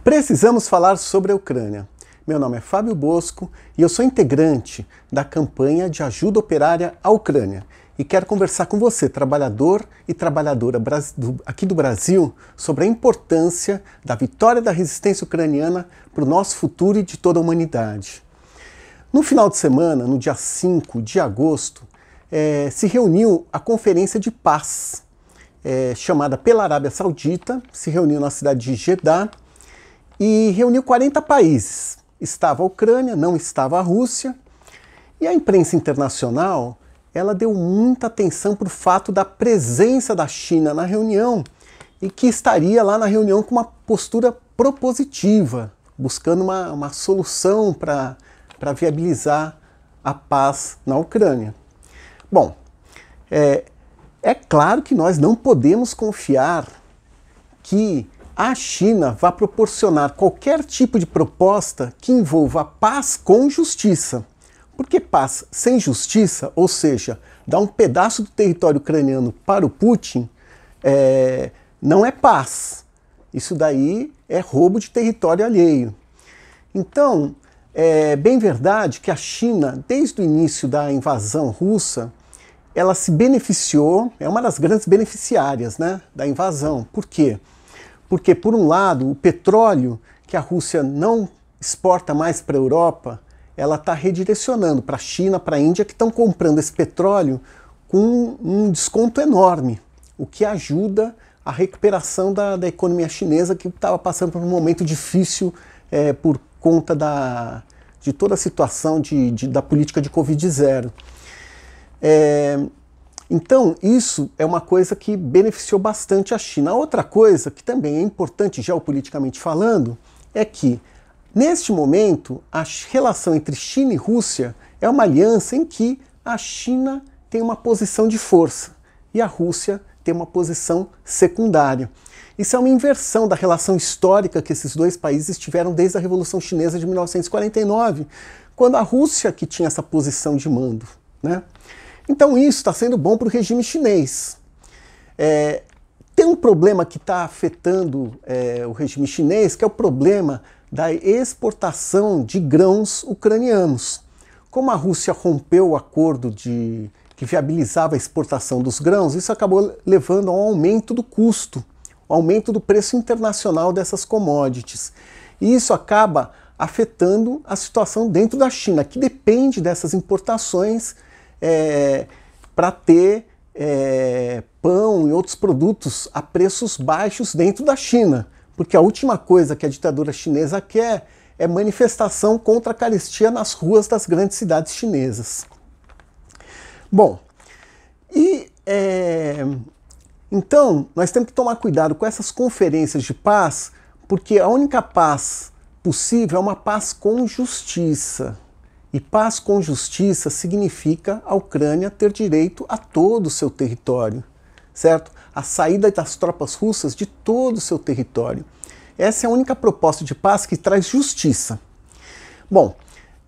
Precisamos falar sobre a Ucrânia. Meu nome é Fábio Bosco e eu sou integrante da campanha de ajuda operária à Ucrânia. E quero conversar com você, trabalhador e trabalhadora aqui do Brasil, sobre a importância da vitória da resistência ucraniana para o nosso futuro e de toda a humanidade. No final de semana, no dia 5 de agosto, se reuniu a Conferência de Paz, chamada pela Arábia Saudita, se reuniu na cidade de Jeddah e reuniu 40 países. Estava a Ucrânia, não estava a Rússia, e a imprensa internacional ela deu muita atenção para o fato da presença da China na reunião e que estaria lá na reunião com uma postura propositiva, buscando uma solução para viabilizar a paz na Ucrânia. Bom, é claro que nós não podemos confiar que a China vai proporcionar qualquer tipo de proposta que envolva paz com justiça. Porque paz sem justiça, ou seja, dar um pedaço do território ucraniano para o Putin, não é paz. Isso daí é roubo de território alheio. Então, é bem verdade que a China, desde o início da invasão russa, ela se beneficiou, é uma das grandes beneficiárias, né, da invasão. Por quê? Porque, por um lado, o petróleo que a Rússia não exporta mais para a Europa, ela está redirecionando para a China, para a Índia, que estão comprando esse petróleo com um desconto enorme, o que ajuda a recuperação da economia chinesa, que estava passando por um momento difícil por conta de toda a situação da política de Covid-0. Então, isso é uma coisa que beneficiou bastante a China. A outra coisa, que também é importante geopoliticamente falando, é que, neste momento, a relação entre China e Rússia é uma aliança em que a China tem uma posição de força e a Rússia tem uma posição secundária. Isso é uma inversão da relação histórica que esses dois países tiveram desde a Revolução Chinesa de 1949, quando a Rússia que tinha essa posição de mando, né? Então isso está sendo bom para o regime chinês. Tem um problema que está afetando o regime chinês, que é o problema da exportação de grãos ucranianos. Como a Rússia rompeu o acordo que viabilizava a exportação dos grãos, isso acabou levando a um aumento do custo, um aumento do preço internacional dessas commodities. E isso acaba afetando a situação dentro da China, que depende dessas importações para ter pão e outros produtos a preços baixos dentro da China. Porque a última coisa que a ditadura chinesa quer é manifestação contra a carestia nas ruas das grandes cidades chinesas. Bom, então nós temos que tomar cuidado com essas conferências de paz, porque a única paz possível é uma paz com justiça. E paz com justiça significa a Ucrânia ter direito a todo o seu território, certo? A saída das tropas russas de todo o seu território. Essa é a única proposta de paz que traz justiça. Bom,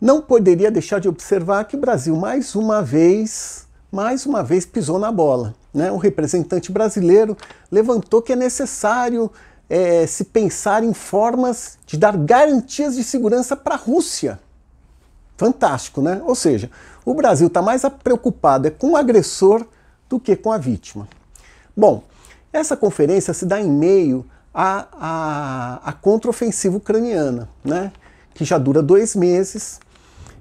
não poderia deixar de observar que o Brasil mais uma vez pisou na bola, né? O representante brasileiro levantou que é necessário se pensar em formas de dar garantias de segurança para a Rússia. Fantástico, né? Ou seja, o Brasil está mais preocupado com o agressor do que com a vítima. Bom, essa conferência se dá em meio à contraofensiva ucraniana, né? Que já dura 2 meses.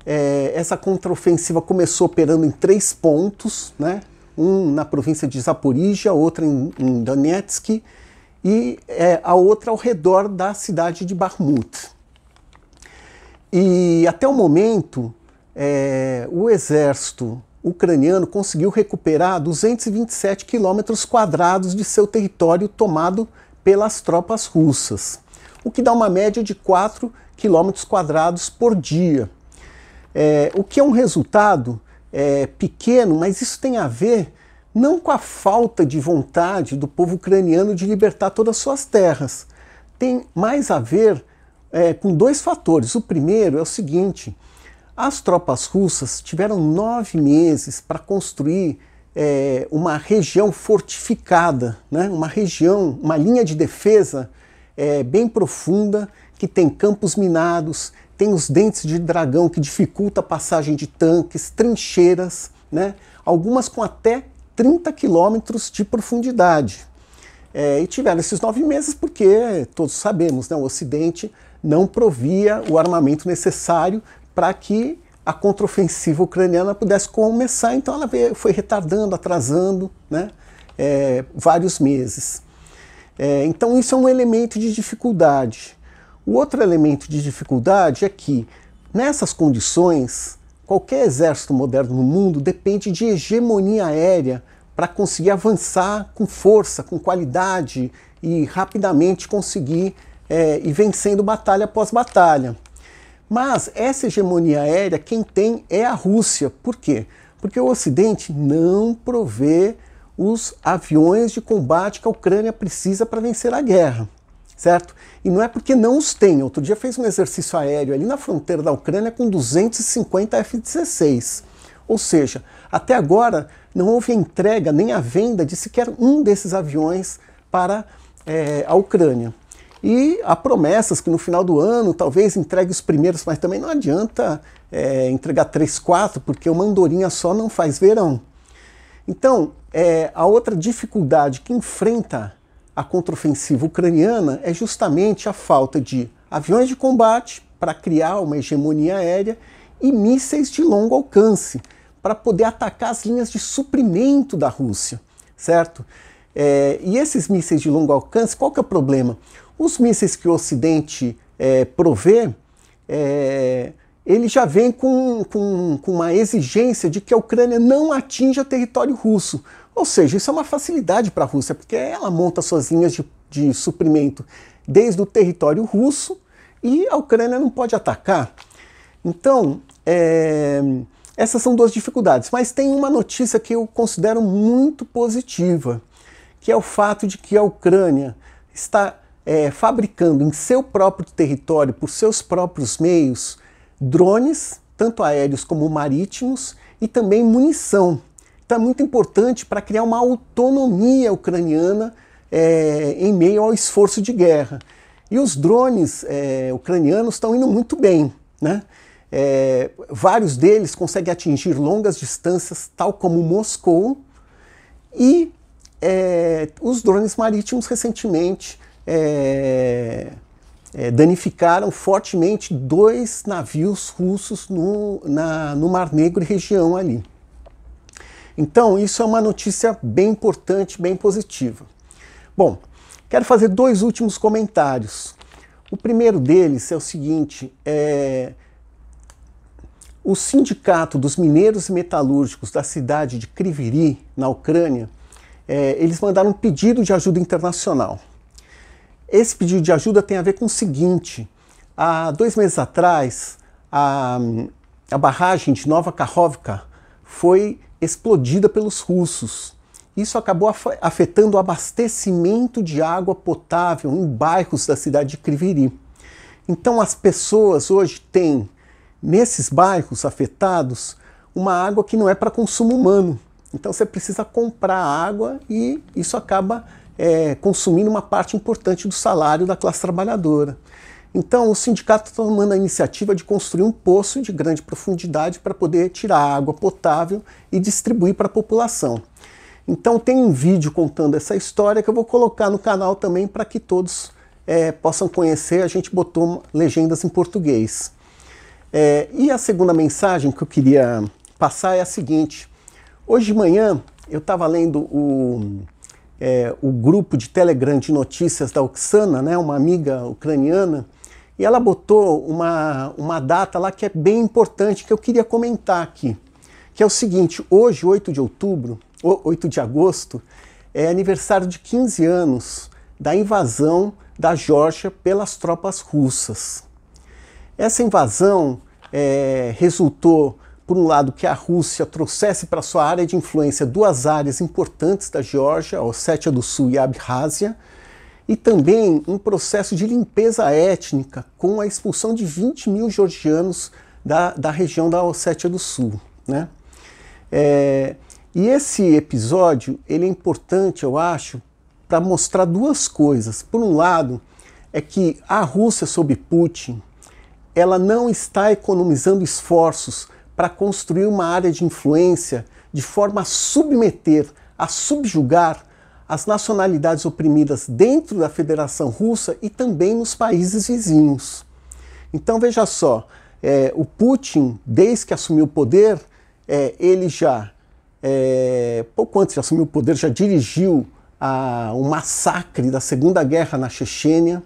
Essa contraofensiva começou operando em 3 pontos, né? Um na província de Zaporizhia, outra em Donetsk e a outra ao redor da cidade de Bakhmut. E até o momento, o exército ucraniano conseguiu recuperar 227 quilômetros quadrados de seu território tomado pelas tropas russas, o que dá uma média de 4 quilômetros quadrados por dia. O que é um resultado pequeno, mas isso tem a ver não com a falta de vontade do povo ucraniano de libertar todas as suas terras. Tem mais a ver com 2 fatores. O primeiro é o seguinte: as tropas russas tiveram 9 meses para construir uma região fortificada, né? Uma linha de defesa bem profunda, que tem campos minados, tem os dentes de dragão que dificulta a passagem de tanques, trincheiras, né? Algumas com até 30 quilômetros de profundidade. E tiveram esses 9 meses porque, todos sabemos, né, o Ocidente não provia o armamento necessário para que a contraofensiva ucraniana pudesse começar, então ela foi retardando, atrasando, né, vários meses. Então isso é um elemento de dificuldade. O outro elemento de dificuldade é que, nessas condições, qualquer exército moderno no mundo depende de hegemonia aérea para conseguir avançar com força, com qualidade e rapidamente conseguir ir vencendo batalha após batalha. Mas essa hegemonia aérea quem tem é a Rússia. Por quê? Porque o Ocidente não provê os aviões de combate que a Ucrânia precisa para vencer a guerra, certo? E não é porque não os tem. Outro dia fez um exercício aéreo ali na fronteira da Ucrânia com 250 F-16. Ou seja, até agora não houve a entrega nem a venda de sequer um desses aviões para a Ucrânia. E há promessas que no final do ano talvez entregue os primeiros, mas também não adianta entregar 3, 4, porque uma andorinha só não faz verão. Então, a outra dificuldade que enfrenta a contraofensiva ucraniana é justamente a falta de aviões de combate para criar uma hegemonia aérea e mísseis de longo alcance para poder atacar as linhas de suprimento da Rússia, certo? E esses mísseis de longo alcance, qual que é o problema? Os mísseis que o Ocidente provê, ele já vem com uma exigência de que a Ucrânia não atinja território russo. Ou seja, isso é uma facilidade para a Rússia, porque ela monta suas linhas de suprimento desde o território russo e a Ucrânia não pode atacar. Então, essas são duas dificuldades. Mas tem uma notícia que eu considero muito positiva, que é o fato de que a Ucrânia está fabricando em seu próprio território, por seus próprios meios, drones, tanto aéreos como marítimos, e também munição. Então é muito importante para criar uma autonomia ucraniana em meio ao esforço de guerra. E os drones ucranianos estão indo muito bem, né? Vários deles conseguem atingir longas distâncias, tal como Moscou, e os drones marítimos recentemente danificaram fortemente 2 navios russos no Mar Negro e região ali. Então isso é uma notícia bem importante, bem positiva. Bom, quero fazer 2 últimos comentários. O primeiro deles é o seguinte: o Sindicato dos Mineiros e Metalúrgicos da cidade de Kryvyi, na Ucrânia, eles mandaram um pedido de ajuda internacional. Esse pedido de ajuda tem a ver com o seguinte: há 2 meses atrás, a barragem de Nova Kakhovka foi explodida pelos russos. Isso acabou afetando o abastecimento de água potável em bairros da cidade de Kryvyi. Então as pessoas hoje têm, nesses bairros afetados, uma água que não é para consumo humano. Então você precisa comprar água e isso acaba consumindo uma parte importante do salário da classe trabalhadora. Então o sindicato está tomando a iniciativa de construir um poço de grande profundidade para poder tirar água potável e distribuir para a população. Então tem um vídeo contando essa história que eu vou colocar no canal também para que todos possam conhecer. A gente botou legendas em português. E a segunda mensagem que eu queria passar é a seguinte: hoje de manhã eu estava lendo o grupo de Telegram de notícias da Oksana, né, uma amiga ucraniana, e ela botou uma data lá que é bem importante, que eu queria comentar aqui, que é o seguinte: hoje, 8 de agosto, é aniversário de 15 anos da invasão da Geórgia pelas tropas russas. Essa invasão resultou, por um lado, que a Rússia trouxesse para sua área de influência 2 áreas importantes da Geórgia, a Ossétia do Sul e a Abkhazia, e também um processo de limpeza étnica com a expulsão de 20 mil georgianos da região da Ossétia do Sul, né? E esse episódio ele é importante, eu acho, para mostrar 2 coisas. Por um lado, é que a Rússia, sob Putin, ela não está economizando esforços para construir uma área de influência de forma a submeter, a subjugar as nacionalidades oprimidas dentro da Federação Russa e também nos países vizinhos. Então veja só, o Putin, desde que assumiu o poder, ele já, pouco antes de assumir o poder, já dirigiu um massacre da Segunda Guerra na Chechênia,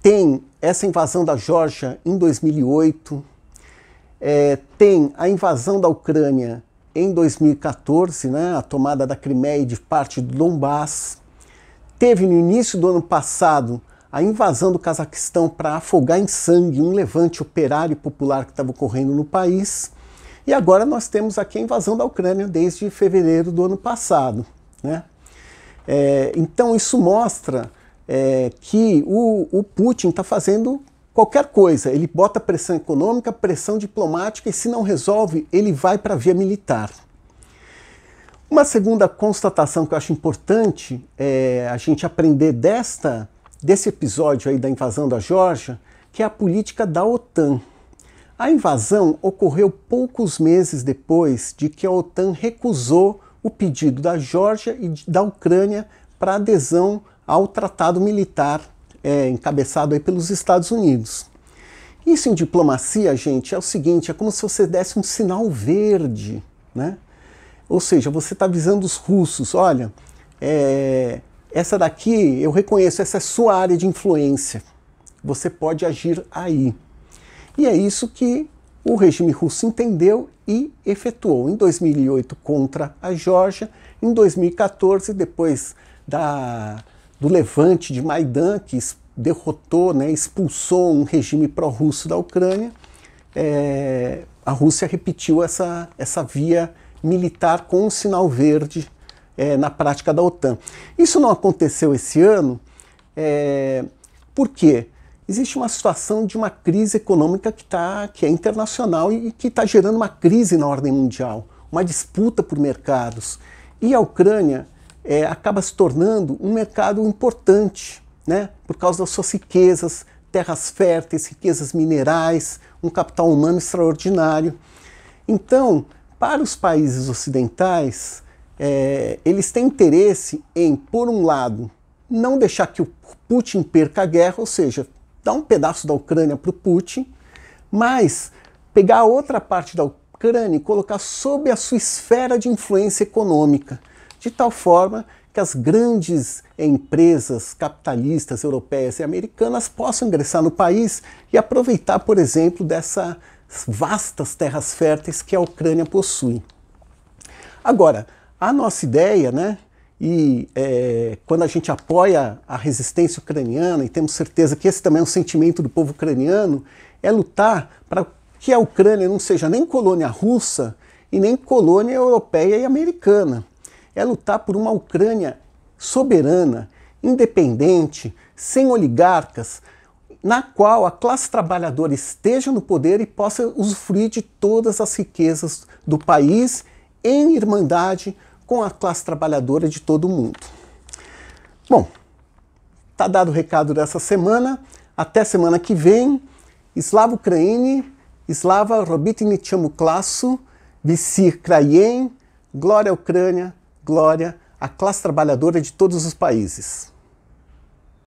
tem essa invasão da Geórgia em 2008, tem a invasão da Ucrânia em 2014, né, a tomada da Crimeia e de parte do Donbass. Teve no início do ano passado a invasão do Cazaquistão para afogar em sangue um levante operário popular que estava ocorrendo no país. E agora nós temos aqui a invasão da Ucrânia desde fevereiro do ano passado, né? Então isso mostra que o Putin está fazendo qualquer coisa. Ele bota pressão econômica, pressão diplomática e se não resolve, ele vai para a via militar. Uma segunda constatação que eu acho importante a gente aprender desse episódio aí da invasão da Geórgia, que é a política da OTAN. A invasão ocorreu poucos meses depois de que a OTAN recusou o pedido da Geórgia e da Ucrânia para adesão ao tratado militar encabeçado aí pelos Estados Unidos. Isso em diplomacia, gente, é o seguinte, é como se você desse um sinal verde, né? Ou seja, você está avisando os russos, olha, essa daqui eu reconheço, essa é sua área de influência, você pode agir aí. E é isso que o regime russo entendeu e efetuou em 2008 contra a Geórgia, em 2014, depois do levante de Maidan, que derrotou, né, expulsou um regime pró-russo da Ucrânia, a Rússia repetiu essa via militar com um sinal verde na prática da OTAN. Isso não aconteceu esse ano, por quê? Existe uma situação de uma crise econômica que é internacional e que está gerando uma crise na ordem mundial, uma disputa por mercados. E a Ucrânia acaba se tornando um mercado importante, né, por causa das suas riquezas, terras férteis, riquezas minerais, um capital humano extraordinário. Então, para os países ocidentais, eles têm interesse em, por um lado, não deixar que o Putin perca a guerra, ou seja, dar um pedaço da Ucrânia para o Putin, mas pegar a outra parte da Ucrânia e colocar sob a sua esfera de influência econômica, de tal forma que as grandes empresas capitalistas europeias e americanas possam ingressar no país e aproveitar, por exemplo, dessas vastas terras férteis que a Ucrânia possui. Agora, a nossa ideia, né, quando a gente apoia a resistência ucraniana, e temos certeza que esse também é um sentimento do povo ucraniano, é lutar para que a Ucrânia não seja nem colônia russa e nem colônia europeia e americana. É lutar por uma Ucrânia soberana, independente, sem oligarcas, na qual a classe trabalhadora esteja no poder e possa usufruir de todas as riquezas do país em irmandade com a classe trabalhadora de todo o mundo. Bom, tá dado o recado dessa semana. Até semana que vem. Slava Ukraini, Slava Robitnichemu Klasu, Visi Kraien, Glória à Ucrânia, glória à classe trabalhadora de todos os países.